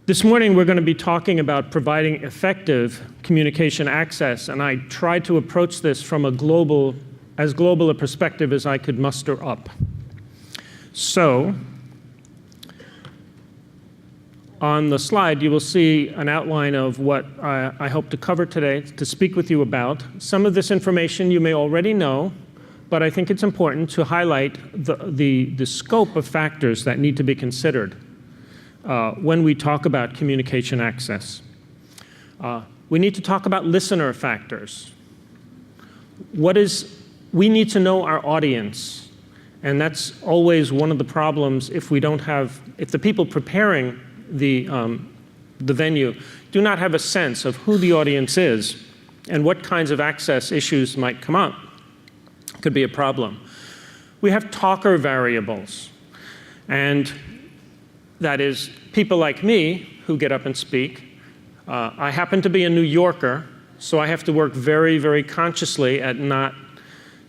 This morning we're going to be talking about providing effective communication access, and I tried to approach this from as global a perspective as I could muster up. So, on the slide you will see an outline of what I hope to cover today, to speak with you about. Some of this information you may already know, but I think it's important to highlight the scope of factors that need to be considered when we talk about communication access. We need to talk about listener factors. We need to know our audience, and that's always one of the problems if the people preparing the venue do not have a sense of who the audience is and what kinds of access issues might come up. Could be a problem. We have talker variables, and that is people like me who get up and speak. I happen to be a New Yorker, so I have to work very, very consciously at not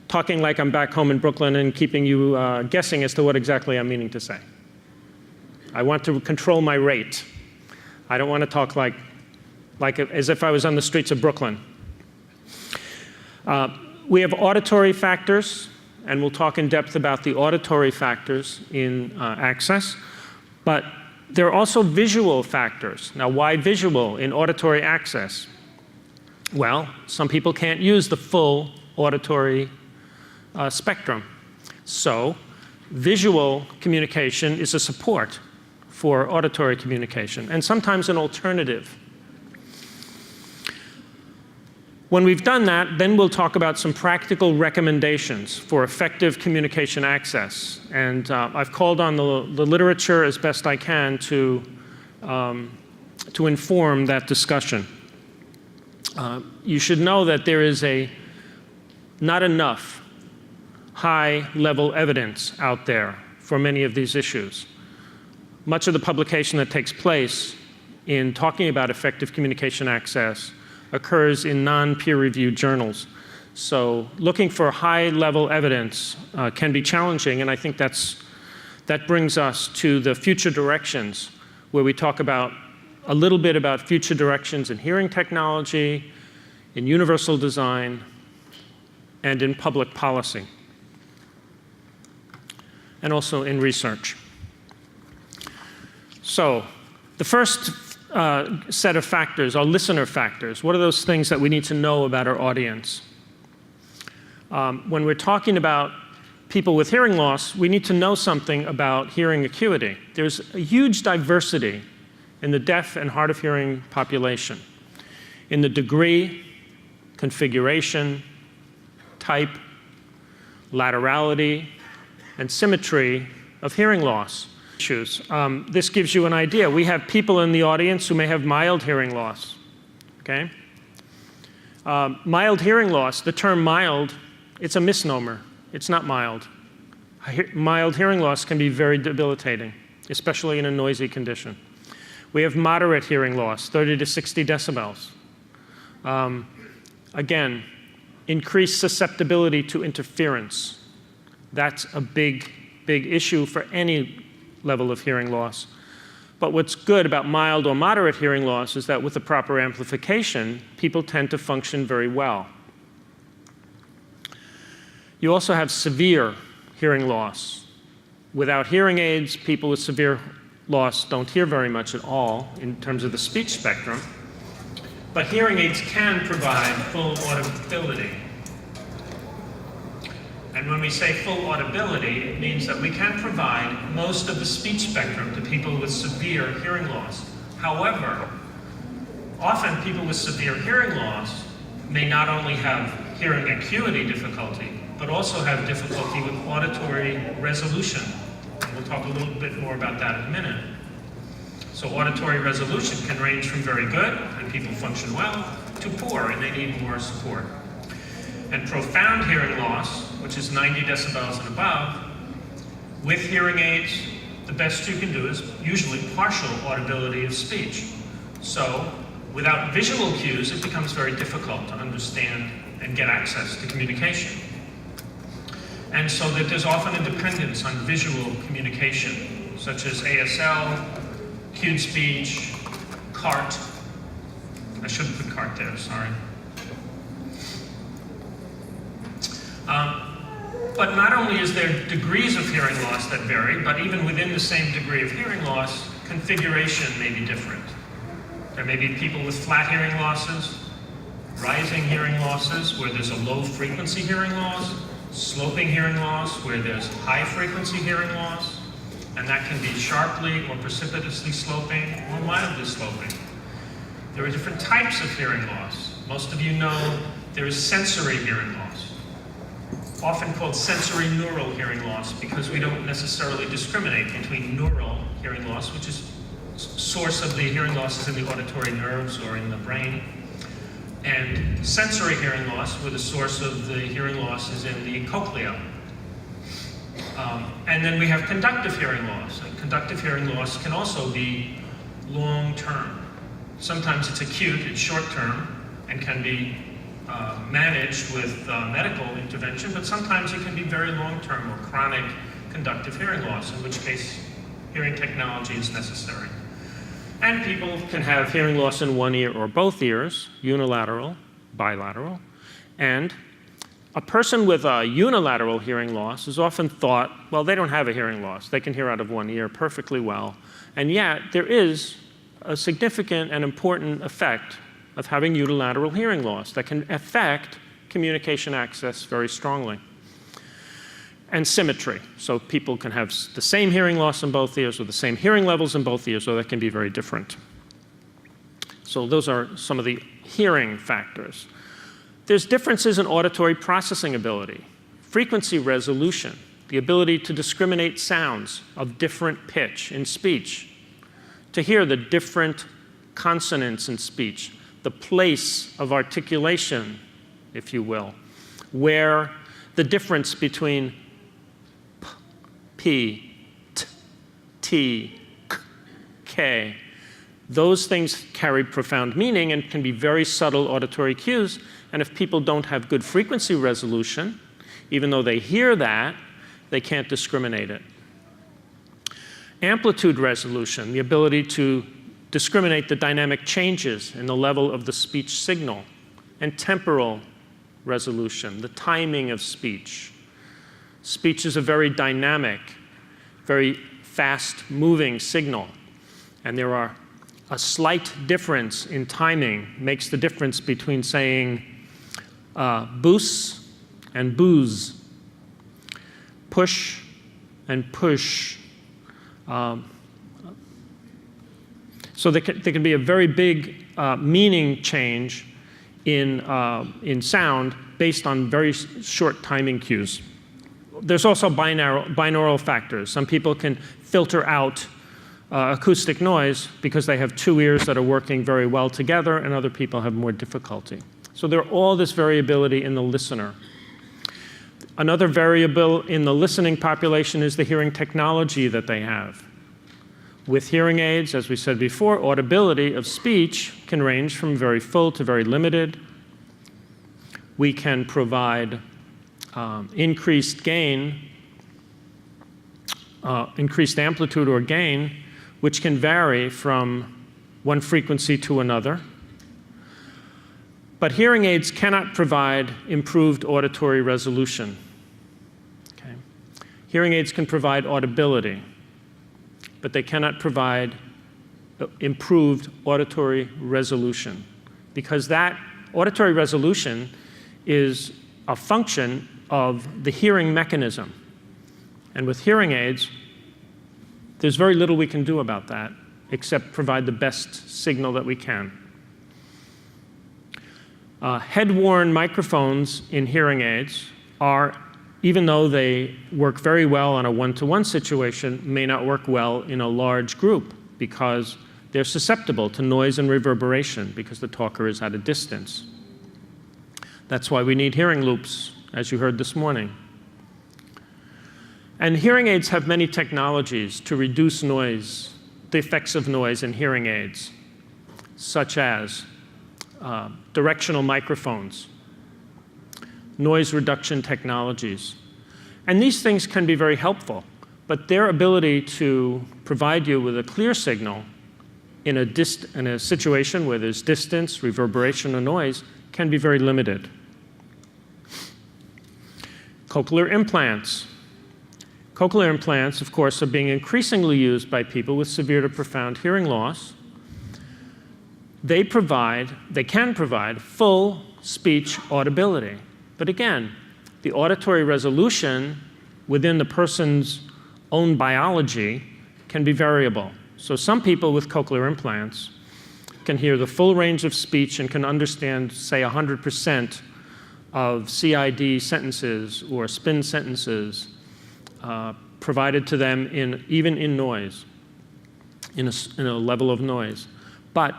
talking like I'm back home in Brooklyn and keeping you guessing as to what exactly I'm meaning to say. I want to control my rate. I don't want to talk like as if I was on the streets of Brooklyn. We have auditory factors, and we'll talk in depth about the auditory factors in access. But there are also visual factors. Now, why visual in auditory access? Well, some people can't use the full auditory spectrum. So visual communication is a support for auditory communication, and sometimes an alternative. When we've done that, then we'll talk about some practical recommendations for effective communication access. And I've called on the literature as best I can to inform that discussion. You should know that there is not enough high-level evidence out there for many of these issues. Much of the publication that takes place in talking about effective communication access occurs in non-peer-reviewed journals. So looking for high-level evidence can be challenging, and I think that brings us to the future directions, where we talk about a little bit about future directions in hearing technology, in universal design, and in public policy, and also in research. So the first set of factors are listener factors. What are those things that we need to know about our audience? When we're talking about people with hearing loss, we need to know something about hearing acuity. There's a huge diversity in the deaf and hard of hearing population, in the degree, configuration, type, laterality, and symmetry of hearing loss issues. This gives you an idea. We have people in the audience who may have mild hearing loss. Okay? Mild hearing loss, the term mild, it's a misnomer. It's not mild. Mild hearing loss can be very debilitating, especially in a noisy condition. We have moderate hearing loss, 30 to 60 decibels. Again, increased susceptibility to interference. That's a big issue for any level of hearing loss. But what's good about mild or moderate hearing loss is that with the proper amplification, people tend to function very well. You also have severe hearing loss. Without hearing aids, people with severe loss don't hear very much at all in terms of the speech spectrum. But hearing aids can provide full audibility. And when we say full audibility, it means that we can provide most of the speech spectrum to people with severe hearing loss. However, often people with severe hearing loss may not only have hearing acuity difficulty, but also have difficulty with auditory resolution. And we'll talk a little bit more about that in a minute. So auditory resolution can range from very good, and people function well, to poor, and they need more support. And profound hearing loss, which is 90 decibels and above, with hearing aids, the best you can do is usually partial audibility of speech. So without visual cues, it becomes very difficult to understand and get access to communication. And so that there's often a dependence on visual communication, such as ASL, cued speech, cart. I shouldn't put cart there, sorry. But not only is there degrees of hearing loss that vary, but even within the same degree of hearing loss, configuration may be different. There may be people with flat hearing losses, rising hearing losses where there's a low frequency hearing loss, sloping hearing loss where there's high frequency hearing loss, and that can be sharply or precipitously sloping or mildly sloping. There are different types of hearing loss. Most of you know there is sensory hearing loss, often called sensory neural hearing loss because we don't necessarily discriminate between neural hearing loss, which is source of the hearing losses in the auditory nerves or in the brain, and sensory hearing loss, where the source of the hearing loss is in the cochlea. And then we have conductive hearing loss. And conductive hearing loss can also be long-term. Sometimes it's acute, it's short-term, and can be managed with medical intervention, but sometimes it can be very long-term or chronic conductive hearing loss, in which case hearing technology is necessary. And people can have hearing loss in one ear or both ears, unilateral, bilateral. And a person with a unilateral hearing loss is often thought, well, they don't have a hearing loss. They can hear out of one ear perfectly well. And yet, there is a significant and important effect of having unilateral hearing loss that can affect communication access very strongly. And symmetry. So people can have the same hearing loss in both ears or the same hearing levels in both ears, so that can be very different. So those are some of the hearing factors. There's differences in auditory processing ability, frequency resolution, the ability to discriminate sounds of different pitch in speech, to hear the different consonants in speech, the place of articulation, if you will, where the difference between P, T, T, K, K, those things carry profound meaning and can be very subtle auditory cues. And if people don't have good frequency resolution, even though they hear that, they can't discriminate it. Amplitude resolution, the ability to discriminate the dynamic changes in the level of the speech signal. And temporal resolution, the timing of speech. Speech is a very dynamic, very fast-moving signal. And there are a slight difference in timing makes the difference between saying boos and booze, push and push. So there can be a very big meaning change in sound based on very short timing cues. There's also binaural factors. Some people can filter out acoustic noise because they have two ears that are working very well together, and other people have more difficulty. So there's all this variability in the listener. Another variable in the listening population is the hearing technology that they have. With hearing aids, as we said before, audibility of speech can range from very full to very limited. We can provide increased gain, increased amplitude or gain, which can vary from one frequency to another. But hearing aids cannot provide improved auditory resolution. Okay. Hearing aids can provide audibility, but they cannot provide improved auditory resolution, because that auditory resolution is a function of the hearing mechanism. And with hearing aids, there's very little we can do about that except provide the best signal that we can. Head-worn microphones in hearing aids are, even though they work very well on a one-to-one situation, may not work well in a large group because they're susceptible to noise and reverberation because the talker is at a distance. That's why we need hearing loops, as you heard this morning. And hearing aids have many technologies to reduce noise, the effects of noise in hearing aids, such as directional microphones, noise reduction technologies. And these things can be very helpful, but their ability to provide you with a clear signal in a situation where there's distance, reverberation, or noise can be very limited. Cochlear implants. Cochlear implants, of course, are being increasingly used by people with severe to profound hearing loss. They can provide full speech audibility. But again, the auditory resolution within the person's own biology can be variable. So some people with cochlear implants can hear the full range of speech and can understand, say, 100% of CID sentences or spin sentences provided to them even in noise, in a level of noise. But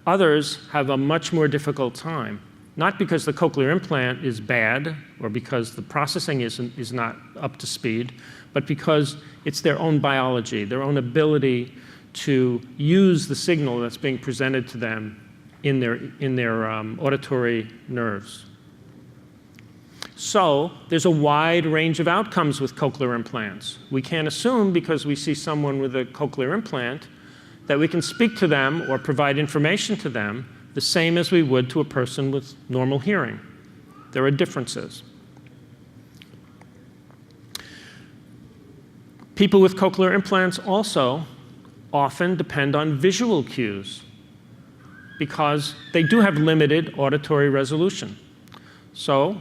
others have a much more difficult time, not because the cochlear implant is bad or because the processing is not up to speed, but because it's their own biology, their own ability to use the signal that's being presented to them in their auditory nerves. So there's a wide range of outcomes with cochlear implants. We can't assume because we see someone with a cochlear implant that we can speak to them or provide information to them the same as we would to a person with normal hearing. There are differences. People with cochlear implants also often depend on visual cues because they do have limited auditory resolution. So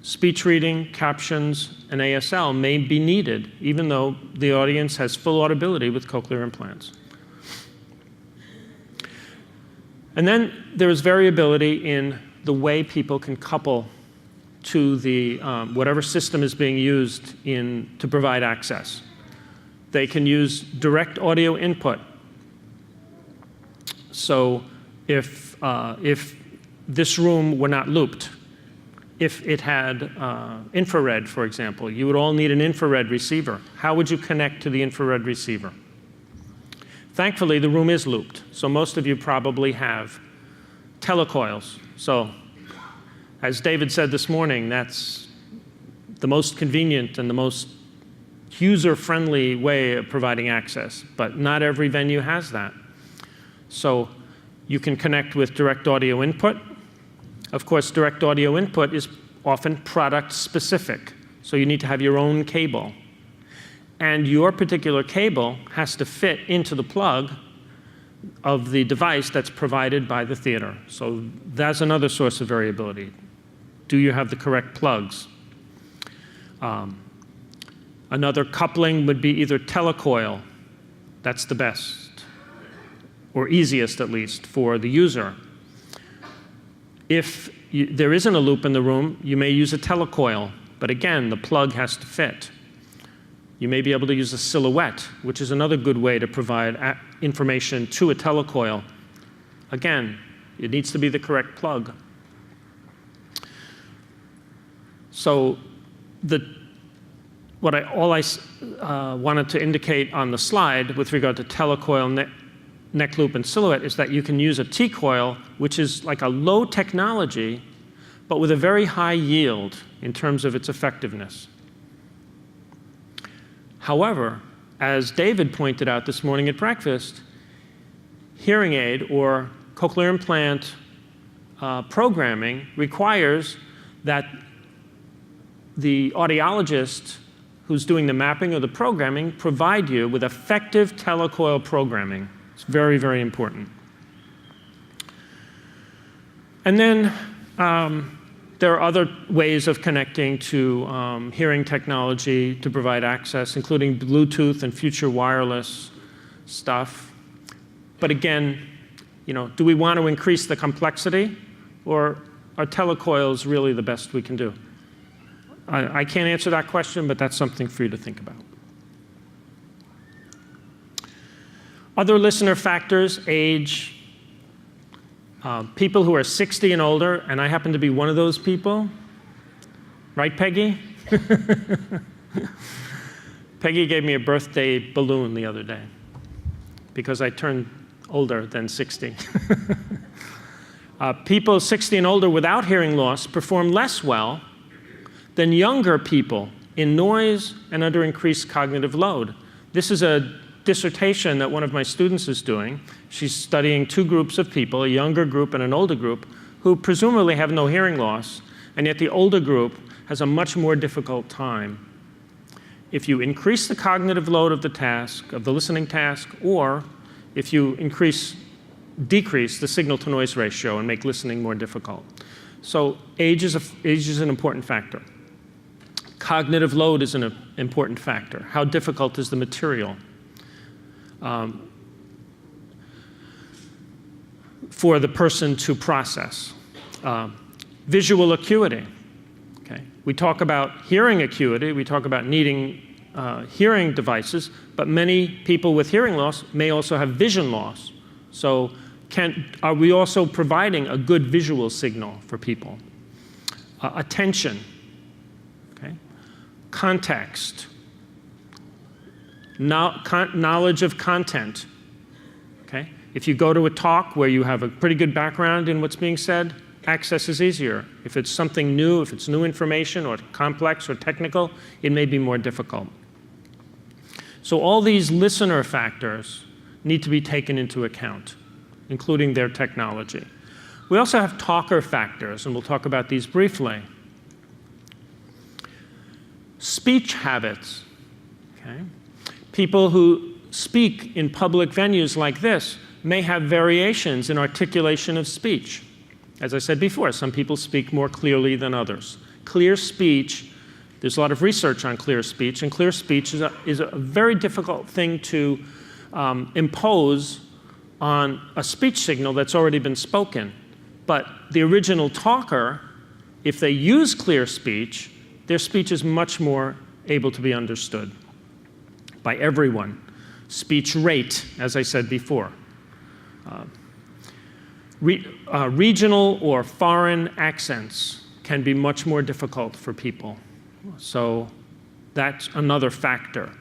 speech reading, captions, and ASL may be needed, even though the audience has full audibility with cochlear implants. And then there is variability in the way people can couple to the whatever system is being used to provide access. They can use direct audio input. So if this room were not looped, if it had infrared, for example, you would all need an infrared receiver. How would you connect to the infrared receiver? Thankfully, the room is looped, so most of you probably have telecoils. So as David said this morning, that's the most convenient and the most user-friendly way of providing access, but not every venue has that. So you can connect with direct audio input. Of course, direct audio input is often product-specific, so you need to have your own cable. And your particular cable has to fit into the plug of the device that's provided by the theater. So that's another source of variability. Do you have the correct plugs? Another coupling would be either telecoil. That's the best, or easiest at least, for the user. If there isn't a loop in the room, you may use a telecoil, but again, the plug has to fit. You may be able to use a silhouette, which is another good way to provide information to a telecoil. Again, it needs to be the correct plug. So all I wanted to indicate on the slide with regard to telecoil, neck loop, and silhouette is that you can use a T-coil, which is like a low technology, but with a very high yield in terms of its effectiveness. However, as David pointed out this morning at breakfast, hearing aid or cochlear implant programming requires that the audiologist who's doing the mapping or the programming provide you with effective telecoil programming. It's very, very important. And then there are other ways of connecting to hearing technology to provide access, including Bluetooth and future wireless stuff. But again, do we want to increase the complexity, or are telecoils really the best we can do? I can't answer that question, but that's something for you to think about. Other listener factors: age. People who are 60 and older, and I happen to be one of those people. Right, Peggy? Peggy gave me a birthday balloon the other day because I turned older than 60. People 60 and older without hearing loss perform less well than younger people in noise and under increased cognitive load. This is a dissertation that one of my students is doing. She's studying two groups of people, a younger group and an older group, who presumably have no hearing loss, and yet the older group has a much more difficult time. If you increase the cognitive load of the task, of the listening task, or if you decrease the signal-to-noise ratio and make listening more difficult. So age is an important factor. Cognitive load is an important factor. How difficult is the material? For the person to process. Visual acuity. Okay. We talk about hearing acuity, we talk about needing hearing devices, but many people with hearing loss may also have vision loss. So are we also providing a good visual signal for people? Attention, okay. Context, knowledge of content. Okay. If you go to a talk where you have a pretty good background in what's being said, access is easier. If it's something new, if it's new information or complex or technical, it may be more difficult. So all these listener factors need to be taken into account, including their technology. We also have talker factors, and we'll talk about these briefly. Speech habits. Okay. People who speak in public venues like this may have variations in articulation of speech. As I said before, some people speak more clearly than others. Clear speech, there's a lot of research on clear speech, and clear speech is a very difficult thing to impose on a speech signal that's already been spoken. But the original talker, if they use clear speech, their speech is much more able to be understood by everyone. Speech rate, as I said before. Regional or foreign accents can be much more difficult for people. So that's another factor.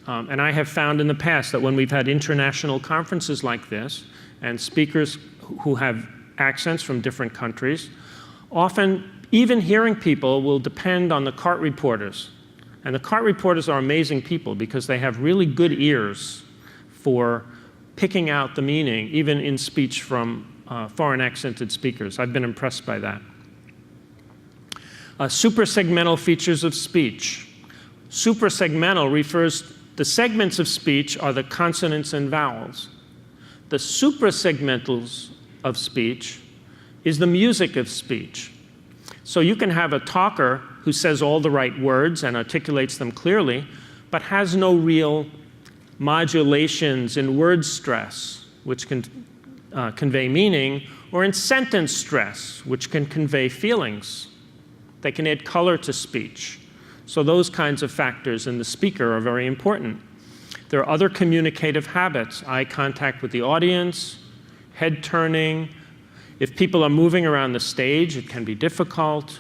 And I have found in the past that when we've had international conferences like this, and speakers who have accents from different countries, often even hearing people will depend on the cart reporters. And the cart reporters are amazing people because they have really good ears for picking out the meaning, even in speech from foreign accented speakers. I've been impressed by that. Suprasegmental features of speech. Suprasegmental refers, the segments of speech are the consonants and vowels. The suprasegmentals of speech is the music of speech. So you can have a talker who says all the right words and articulates them clearly, but has no real modulations in word stress, which can convey meaning, or in sentence stress, which can convey feelings. They can add color to speech. So those kinds of factors in the speaker are very important. There are other communicative habits, eye contact with the audience, head turning. If people are moving around the stage, it can be difficult.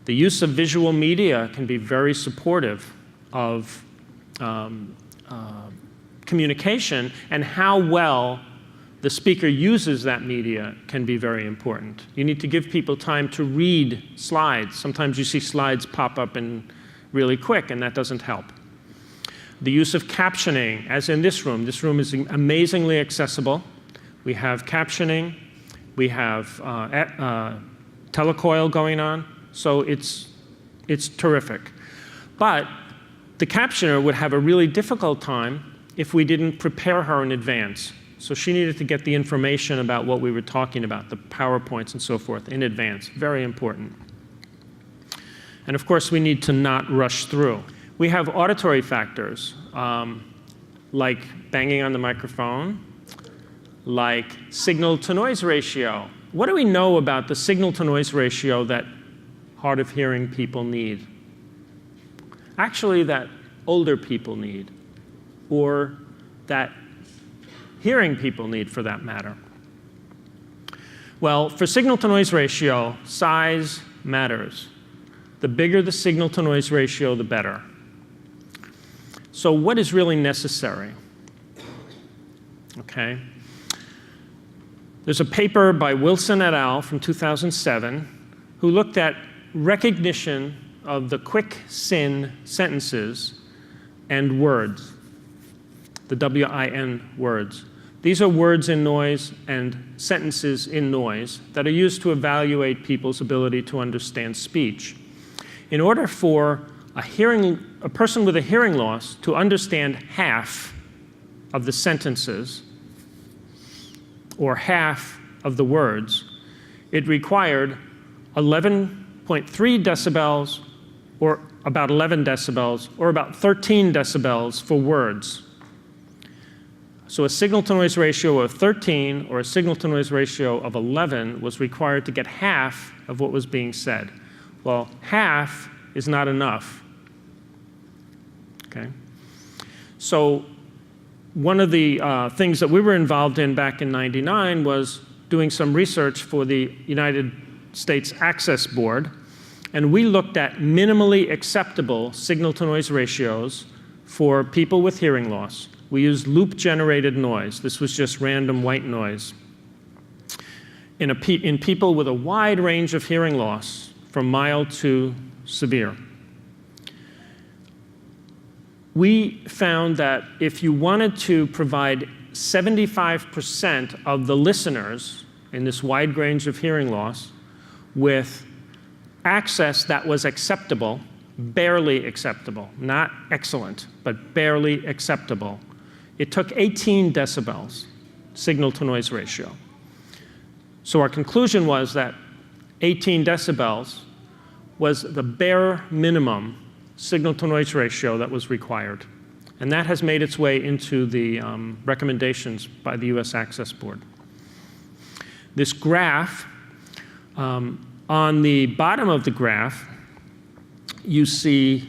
The use of visual media can be very supportive of communication, and how well the speaker uses that media can be very important. You need to give people time to read slides. Sometimes you see slides pop up in really quick, and that doesn't help. The use of captioning, as in this room. This room is amazingly accessible. We have captioning. We have telecoil going on. So it's terrific. But the captioner would have a really difficult time if we didn't prepare her in advance. So she needed to get the information about what we were talking about, the PowerPoints and so forth, in advance. Very important. And of course, we need to not rush through. We have auditory factors, like banging on the microphone, like signal-to-noise ratio. What do we know about the signal-to-noise ratio that hard of hearing people need? Actually, that older people need, or that hearing people need, for that matter. Well, for signal-to-noise ratio, size matters. The bigger the signal-to-noise ratio, the better. So what is really necessary? Okay. There's a paper by Wilson et al. From 2007 who looked at recognition of the quick sin sentences and words. the WIN words. These are words in noise and sentences in noise that are used to evaluate people's ability to understand speech. In order for a person with a hearing loss to understand half of the sentences or half of the words, it required 11.3 decibels or about 11 decibels or about 13 decibels for words. So a signal-to-noise ratio of 13 or a signal-to-noise ratio of 11 was required to get half of what was being said. Well, half is not enough. Okay? So one of the things that we were involved in back in '99 was doing some research for the United States Access Board, and we looked at minimally acceptable signal-to-noise ratios for people with hearing loss. We used loop-generated noise. This was just random white noise. In people with a wide range of hearing loss, from mild to severe. We found that if you wanted to provide 75% of the listeners in this wide range of hearing loss with access that was acceptable, barely acceptable, not excellent, but barely acceptable, it took 18 decibels, signal-to-noise ratio. So our conclusion was that 18 decibels was the bare minimum signal-to-noise ratio that was required. And that has made its way into the recommendations by the US Access Board. This graph, on the bottom of the graph, you see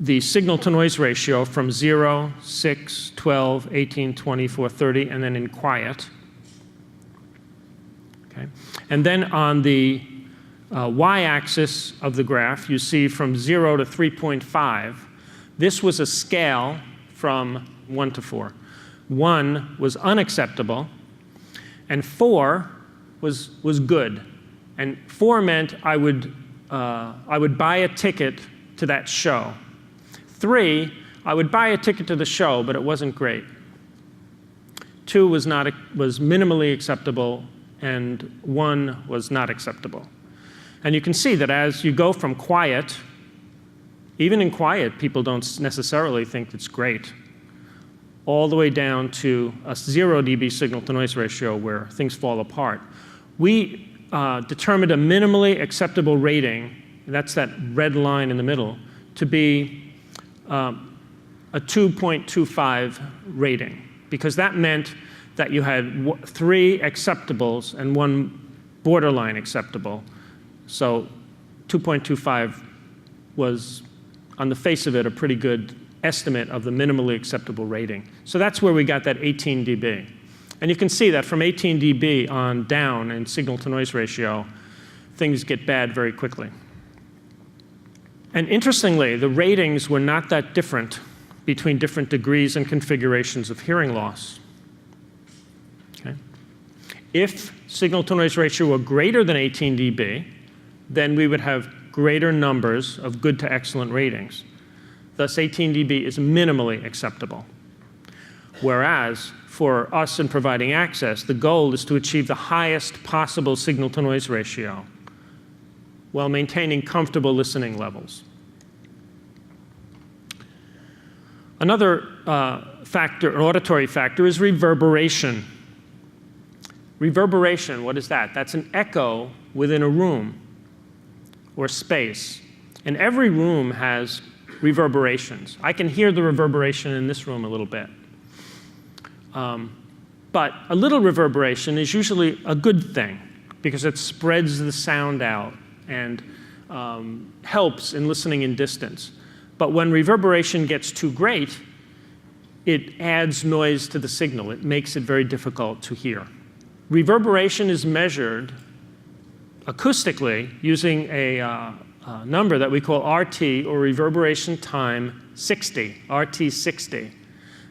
the signal-to-noise ratio from 0, 6, 12, 18, 24, 30, and then in quiet. Okay. And then on the y-axis of the graph, you see from 0 to 3.5. This was a scale from 1 to 4. 1 was unacceptable, and 4 was good. And 4 meant I would buy a ticket to that show. 3, I would buy a ticket to the show, but it wasn't great. 2 was minimally acceptable, and 1 was not acceptable. And you can see that as you go from quiet, even in quiet, people don't necessarily think it's great, all the way down to a 0 dB signal-to-noise ratio where things fall apart. We determined a minimally acceptable rating, that's that red line in the middle, to be a 2.25 rating, because that meant that you had 3 acceptables and 1 borderline acceptable. So 2.25 was, on the face of it, a pretty good estimate of the minimally acceptable rating. So that's where we got that 18 dB. And you can see that from 18 dB on down in signal-to-noise ratio, things get bad very quickly. And interestingly, the ratings were not that different between different degrees and configurations of hearing loss. Okay. If signal-to-noise ratio were greater than 18 dB, then we would have greater numbers of good to excellent ratings. Thus, 18 dB is minimally acceptable. Whereas, for us in providing access, the goal is to achieve the highest possible signal-to-noise ratio while maintaining comfortable listening levels. Another factor, an auditory factor, is reverberation. Reverberation, what is that? That's an echo within a room or space. And every room has reverberations. I can hear the reverberation in this room a little bit. But a little reverberation is usually a good thing because it spreads the sound out and helps in listening in distance. But when reverberation gets too great, it adds noise to the signal. It makes it very difficult to hear. Reverberation is measured acoustically using a number that we call RT, or reverberation time 60, RT 60.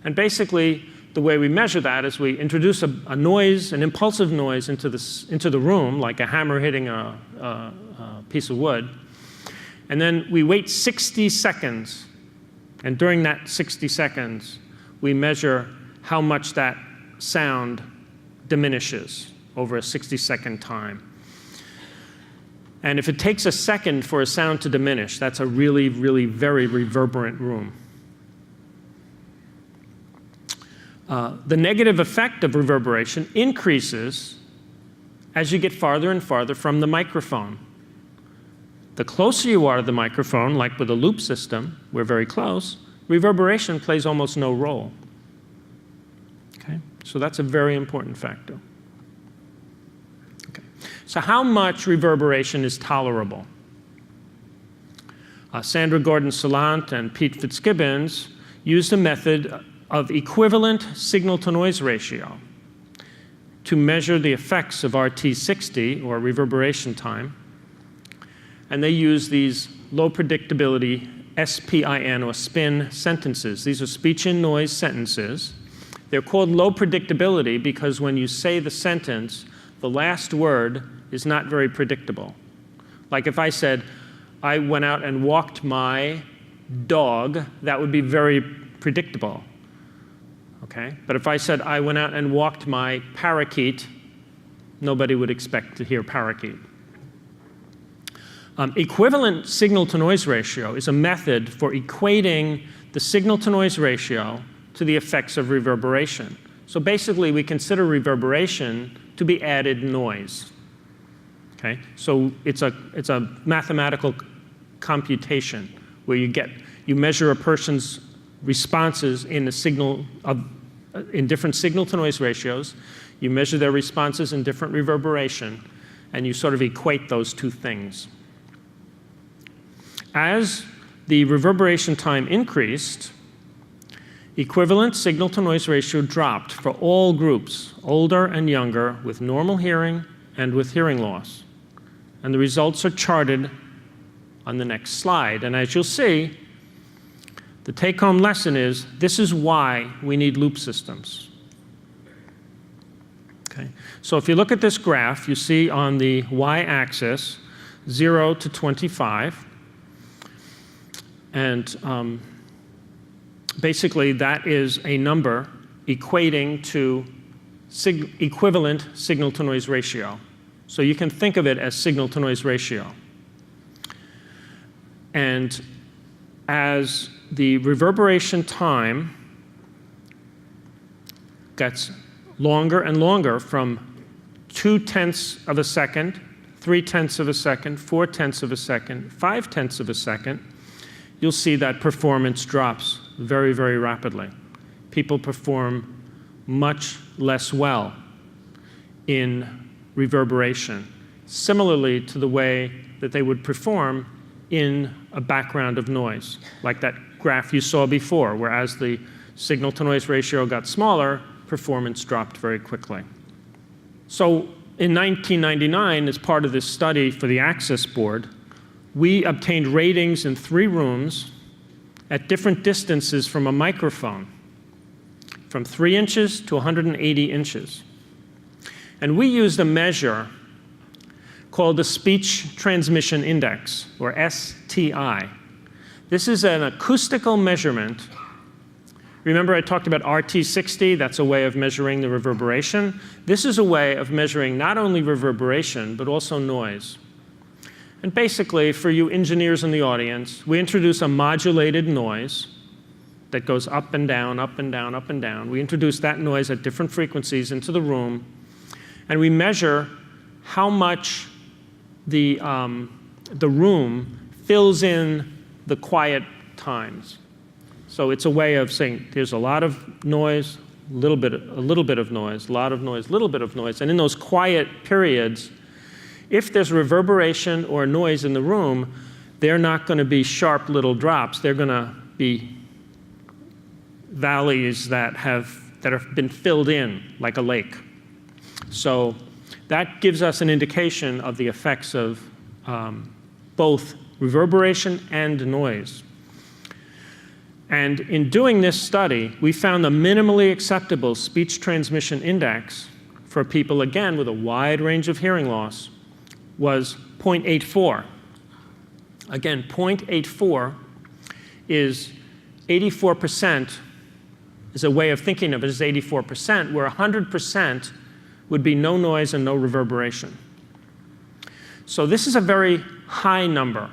And basically, the way we measure that is we introduce a noise, an impulsive noise into the room, like a hammer hitting a piece of wood. And then we wait 60 seconds. And during that 60 seconds, we measure how much that sound diminishes over a 60-second time. And if it takes a second for a sound to diminish, that's a really, really very reverberant room. The negative effect of reverberation increases as you get farther and farther from the microphone. The closer you are to the microphone, like with a loop system, we're very close, reverberation plays almost no role. Okay? So that's a very important factor. Okay. So how much reverberation is tolerable? Sandra Gordon-Salant and Pete Fitzgibbons used a method of equivalent signal-to-noise ratio to measure the effects of RT60, or reverberation time. And they use these low predictability SPIN, or spin sentences. These are speech-in-noise sentences. They're called low predictability because when you say the sentence, the last word is not very predictable. Like if I said, I went out and walked my dog, that would be very predictable. Okay? But if I said, I went out and walked my parakeet, nobody would expect to hear parakeet. Equivalent signal-to-noise ratio is a method for equating the signal-to-noise ratio to the effects of reverberation. So basically, we consider reverberation to be added noise. Okay? So it's a mathematical computation where you measure a person's responses in different signal-to-noise ratios. You measure their responses in different reverberation, and you sort of equate those two things. As the reverberation time increased, equivalent signal-to-noise ratio dropped for all groups, older and younger, with normal hearing and with hearing loss. And the results are charted on the next slide. And as you'll see, the take-home lesson is, this is why we need loop systems. Okay? So if you look at this graph, you see on the y-axis 0 to 25. And basically, that is a number equating to equivalent signal-to-noise ratio. So you can think of it as signal-to-noise ratio. And as the reverberation time gets longer and longer, from 0.2 of a second, 0.3 of a second, 0.4 of a second, 0.5 of a second, you'll see that performance drops very, very rapidly. People perform much less well in reverberation, similarly to the way that they would perform in a background of noise, like that graph you saw before, where as the signal-to-noise ratio got smaller, performance dropped very quickly. So in 1999, as part of this study for the Access Board, we obtained ratings in 3 rooms at different distances from a microphone, from 3 inches to 180 inches. And we used a measure called the Speech Transmission Index, or STI. This is an acoustical measurement. Remember I talked about RT60, that's a way of measuring the reverberation. This is a way of measuring not only reverberation, but also noise. And basically, for you engineers in the audience, we introduce a modulated noise that goes up and down, up and down, up and down. We introduce that noise at different frequencies into the room, and we measure how much the room fills in the quiet times. So it's a way of saying there's a lot of noise, a little bit of noise, a lot of noise, a little bit of noise. And in those quiet periods, if there's reverberation or noise in the room, they're not going to be sharp little drops. They're going to be valleys that have been filled in like a lake. So that gives us an indication of the effects of both reverberation and noise. And in doing this study, we found the minimally acceptable speech transmission index for people, again, with a wide range of hearing loss was 0.84. Again, 0.84 is 84% is a way of thinking of it as 84%, where 100% would be no noise and no reverberation. So this is a very high number.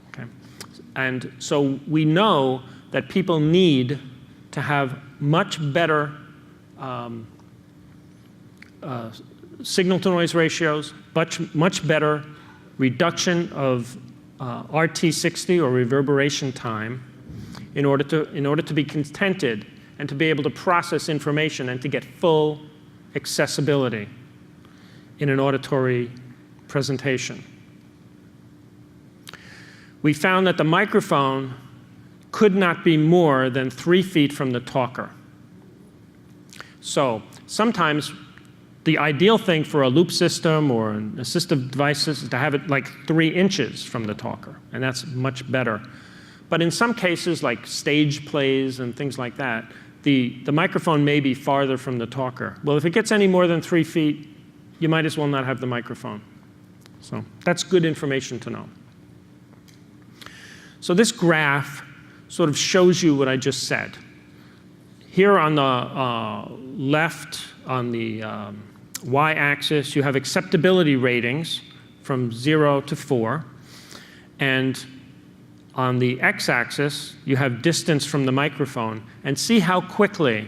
Okay? And so we know that people need to have much better signal-to-noise ratios, much better reduction of RT60 or reverberation time in order to be contented and to be able to process information and to get full accessibility in an auditory presentation. We found that the microphone could not be more than 3 feet from the talker. So sometimes the ideal thing for a loop system or an assistive device is to have it like 3 inches from the talker, and that's much better. But in some cases, like stage plays and things like that, the microphone may be farther from the talker. Well, if it gets any more than 3 feet, you might as well not have the microphone. So that's good information to know. So this graph sort of shows you what I just said. Here on the left, on the y-axis, you have acceptability ratings from 0 to 4. And on the x-axis, you have distance from the microphone. And see how quickly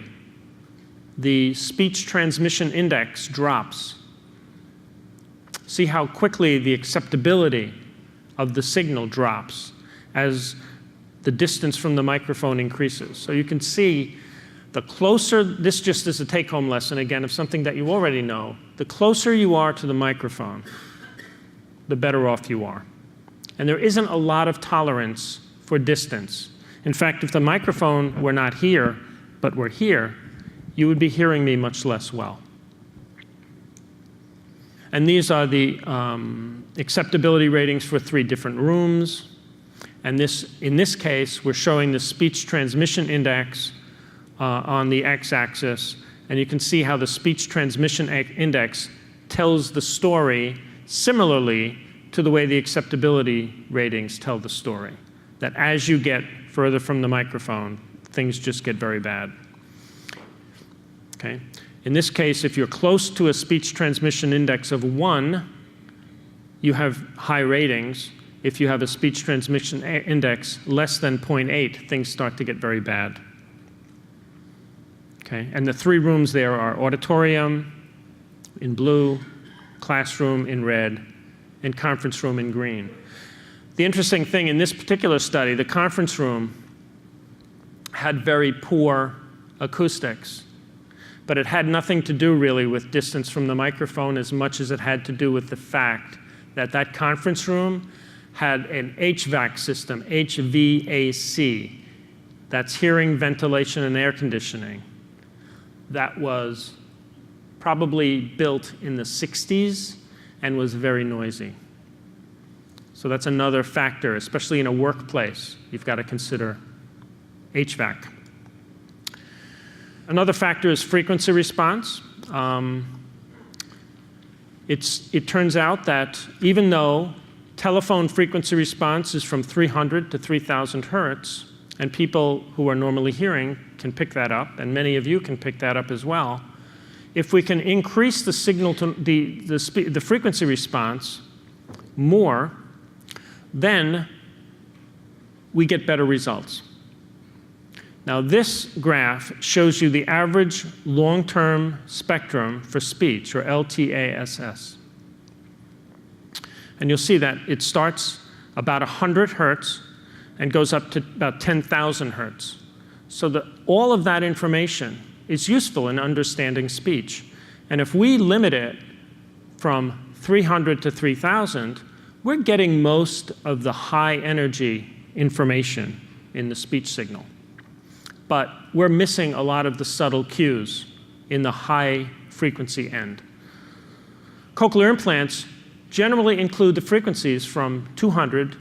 the speech transmission index drops. See how quickly the acceptability of the signal drops as the distance from the microphone increases. So you can see the closer, this just is a take-home lesson, again, of something that you already know. The closer you are to the microphone, the better off you are. And there isn't a lot of tolerance for distance. In fact, if the microphone were not here, but were here, you would be hearing me much less well. And these are the acceptability ratings for 3 different rooms. And in this case, we're showing the speech transmission index on the x-axis. And you can see how the speech transmission index tells the story similarly to the way the acceptability ratings tell the story. That as you get further from the microphone, things just get very bad. Okay? In this case, if you're close to a speech transmission index of 1, you have high ratings. If you have a speech transmission index less than 0.8, things start to get very bad. Okay? And the 3 rooms there are auditorium in blue, classroom in red, and conference room in green. The interesting thing in this particular study, the conference room had very poor acoustics. But it had nothing to do really with distance from the microphone as much as it had to do with the fact that that conference room had an HVAC system, HVAC. That's hearing, ventilation, and air conditioning. That was probably built in the 60s and was very noisy. So that's another factor, especially in a workplace. You've got to consider HVAC. Another factor is frequency response. It turns out that even though telephone frequency response is from 300 to 3,000 hertz, and people who are normally hearing can pick that up, and many of you can pick that up as well, if we can increase the signal to the frequency response more, then we get better results. Now this graph shows you the average long-term spectrum for speech, or LTASS. And you'll see that it starts about 100 hertz and goes up to about 10,000 hertz. So all of that information is useful in understanding speech. And if we limit it from 300 to 3,000, we're getting most of the high energy information in the speech signal. But we're missing a lot of the subtle cues in the high frequency end. Cochlear implants generally include the frequencies from 200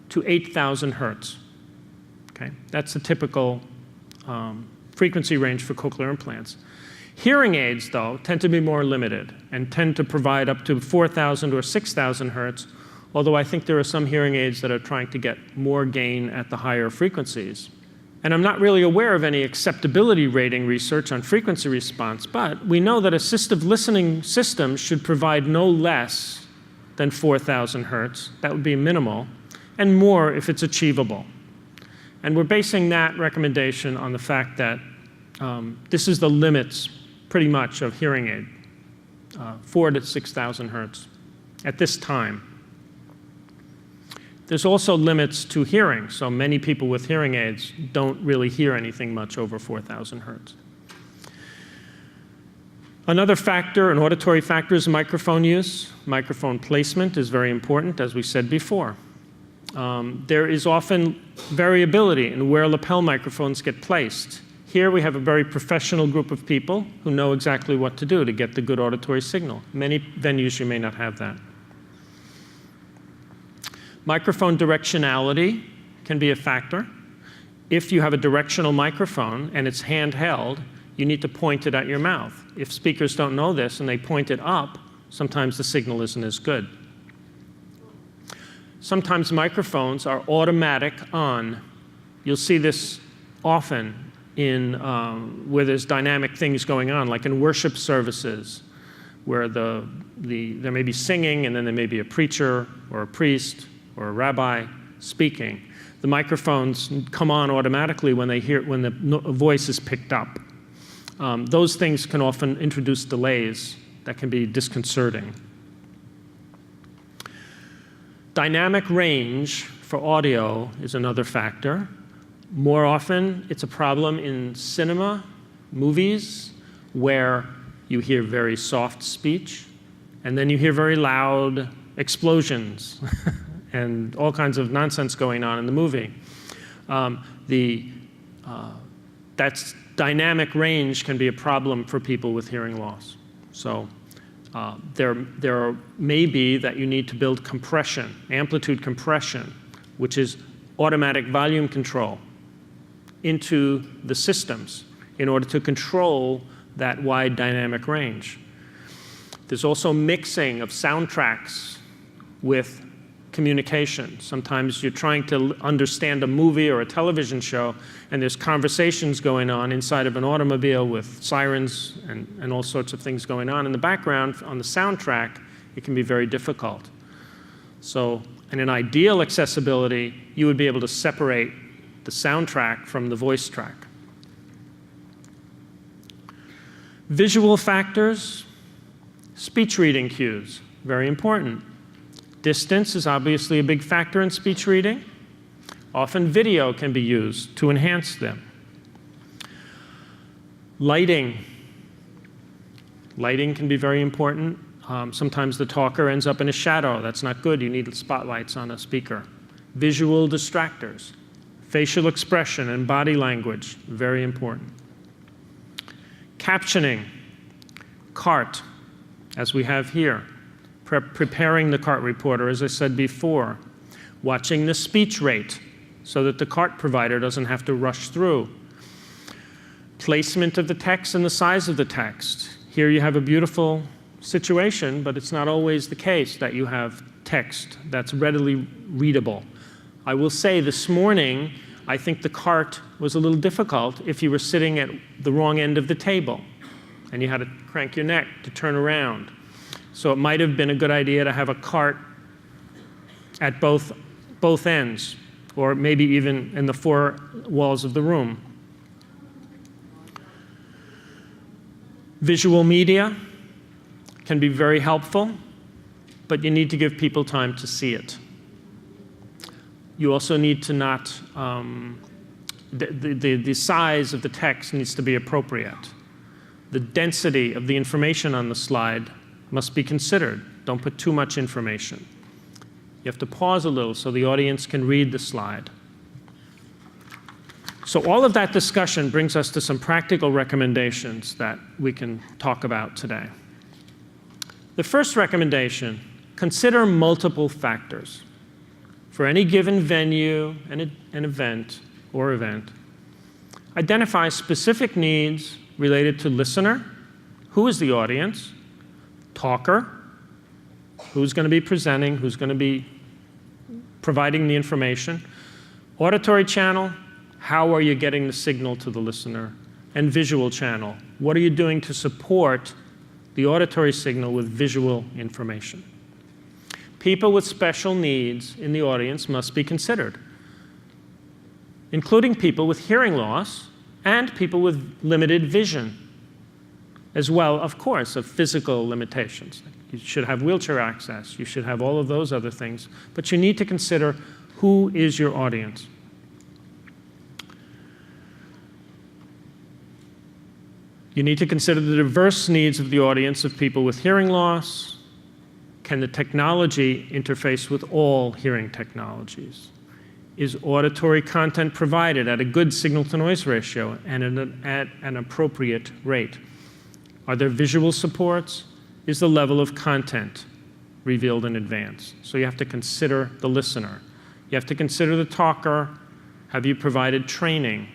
to 8,000 hertz. Okay? That's the typical frequency range for cochlear implants. Hearing aids, though, tend to be more limited and tend to provide up to 4,000 or 6,000 hertz, although I think there are some hearing aids that are trying to get more gain at the higher frequencies. And I'm not really aware of any acceptability rating research on frequency response, but we know that assistive listening systems should provide no less than 4,000 hertz. That would be minimal, and more if it's achievable. And we're basing that recommendation on the fact that this is the limits, pretty much, of hearing aid, 4,000 to 6,000 hertz at this time. There's also limits to hearing, so many people with hearing aids don't really hear anything much over 4,000 hertz. Another factor, an auditory factor, is microphone use. Microphone placement is very important, as we said before. There is often variability in where lapel microphones get placed. Here we have a very professional group of people who know exactly what to do to get the good auditory signal. Many venues you may not have that. Microphone directionality can be a factor. If you have a directional microphone and it's handheld, you need to point it at your mouth. If speakers don't know this and they point it up, sometimes the signal isn't as good. Sometimes microphones are automatic on. You'll see this often in where there's dynamic things going on, like in worship services, where there may be singing and then there may be a preacher or a priest or a rabbi speaking. The microphones come on automatically when the voice is picked up. Those things can often introduce delays that can be disconcerting. Dynamic range for audio is another factor. More often, it's a problem in cinema, movies, where you hear very soft speech, and then you hear very loud explosions and all kinds of nonsense going on in the movie. That's dynamic range can be a problem for people with hearing loss. So there may be that you need to build compression, amplitude compression, which is automatic volume control, into the systems in order to control that wide dynamic range. There's also mixing of soundtracks with communication. Sometimes you're trying to understand a movie or a television show, and there's conversations going on inside of an automobile with sirens and all sorts of things going on in the background. On the soundtrack, it can be very difficult. So in an ideal accessibility, you would be able to separate the soundtrack from the voice track. Visual factors, speech reading cues, very important. Distance is obviously a big factor in speech reading. Often video can be used to enhance them. Lighting. Lighting can be very important. Sometimes the talker ends up in a shadow. That's not good. You need spotlights on a speaker. Visual distractors. Facial expression and body language, very important. Captioning. CART, as we have here. Preparing the CART reporter, as I said before. Watching the speech rate so that the CART provider doesn't have to rush through. Placement of the text and the size of the text. Here you have a beautiful situation, but it's not always the case that you have text that's readily readable. I will say this morning, I think the CART was a little difficult if you were sitting at the wrong end of the table and you had to crank your neck to turn around. So it might have been a good idea to have a CART at both ends, or maybe even in the four walls of the room. Visual media can be very helpful, but you need to give people time to see it. You also need to not, the size of the text needs to be appropriate. The density of the information on the slide must be considered. Don't put too much information. You have to pause a little so the audience can read the slide. So all of that discussion brings us to some practical recommendations that we can talk about today. The first recommendation, consider multiple factors. For any given venue, an event, identify specific needs related to listener, who is the audience, talker, who's going to be presenting, who's going to be providing the information, auditory channel, How are you getting the signal to the listener? And visual channel. What are you doing to support the auditory signal with visual information? People with special needs in the audience must be considered, including people with hearing loss and people with limited vision, as well, of course, of physical limitations. You should have wheelchair access. You should have all of those other things. But you need to consider who is your audience. You need to consider the diverse needs of the audience of people with hearing loss. Can the technology interface with all hearing technologies? Is auditory content provided at a good signal-to-noise ratio and at an appropriate rate? Are there visual supports? Is the level of content revealed in advance? So you have to consider the listener. You have to consider the talker. Have you provided training?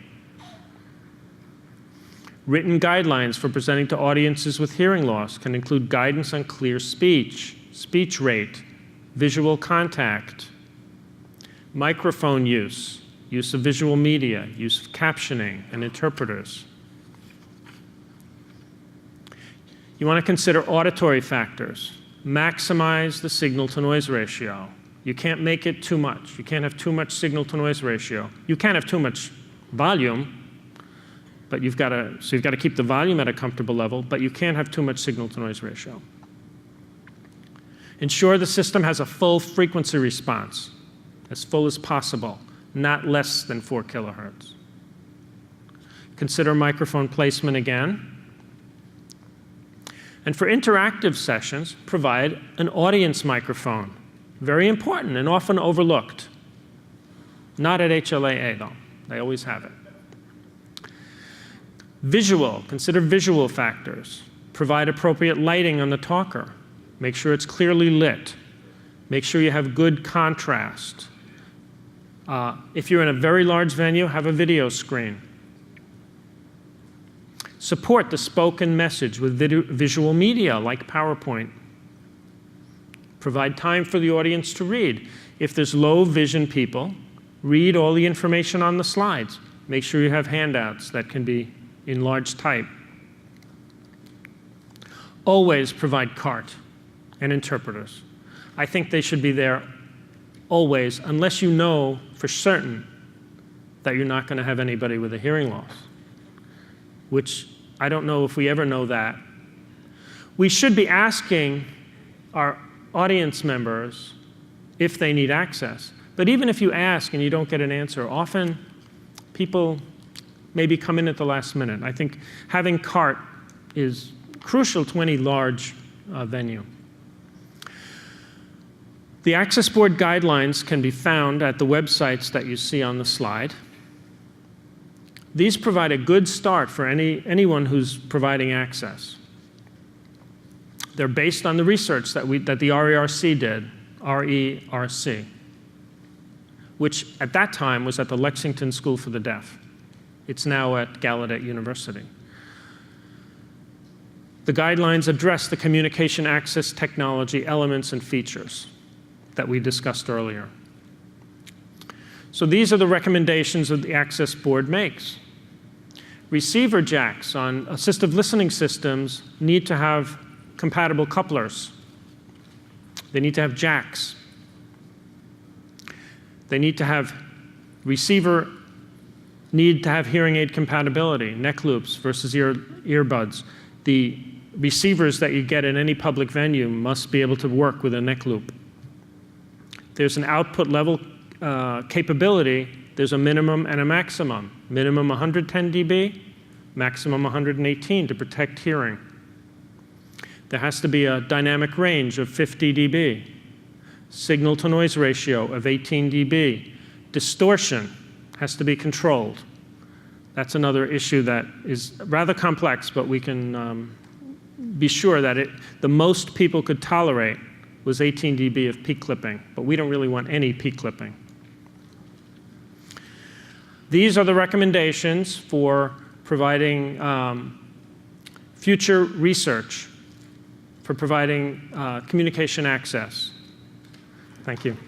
Written guidelines for presenting to audiences with hearing loss can include guidance on clear speech, speech rate, visual contact, microphone use, use of visual media, use of captioning and interpreters. You want to consider auditory factors. Maximize the signal-to-noise ratio. You can't make it too much. You can't have too much signal-to-noise ratio. You can't have too much volume, but you've got to keep the volume at a comfortable level, but you can't have too much signal-to-noise ratio. Ensure the system has a full frequency response, as full as possible, not less than 4 kilohertz. Consider microphone placement again. And for interactive sessions, provide an audience microphone. Very important and often overlooked. Not at HLAA, though. They always have it. Visual, consider visual factors. Provide appropriate lighting on the talker. Make sure it's clearly lit. Make sure you have good contrast. If you're in a very large venue, have a video screen. Support the spoken message with visual media like PowerPoint. Provide time for the audience to read. If there's low vision people, read all the information on the slides. Make sure you have handouts that can be in large type. Always provide CART and interpreters. I think they should be there always, unless you know for certain that you're not going to have anybody with a hearing loss, which I don't know if we ever know that. We should be asking our audience members if they need access. But even if you ask and you don't get an answer, often people maybe come in at the last minute. I think having CART is crucial to any large venue. The access board guidelines can be found at the websites that you see on the slide. These provide a good start for anyone who's providing access. They're based on the research that the RERC did, RERC, which at that time was at the Lexington School for the Deaf. It's now at Gallaudet University. The guidelines address the communication access technology elements and features that we discussed earlier. So these are the recommendations that the access board makes. Receiver jacks on assistive listening systems need to have compatible couplers. They need to have jacks. They need to have need to have hearing aid compatibility, neck loops versus earbuds. The receivers that you get in any public venue must be able to work with a neck loop. There's an output level capability. There's a minimum and a maximum. Minimum 110 dB, maximum 118 to protect hearing. There has to be a dynamic range of 50 dB. Signal-to-noise ratio of 18 dB. Distortion has to be controlled. That's another issue that is rather complex, but we can be sure that the most people could tolerate was 18 dB of peak clipping, but we don't really want any peak clipping. These are the recommendations for providing future research, for providing communication access. Thank you.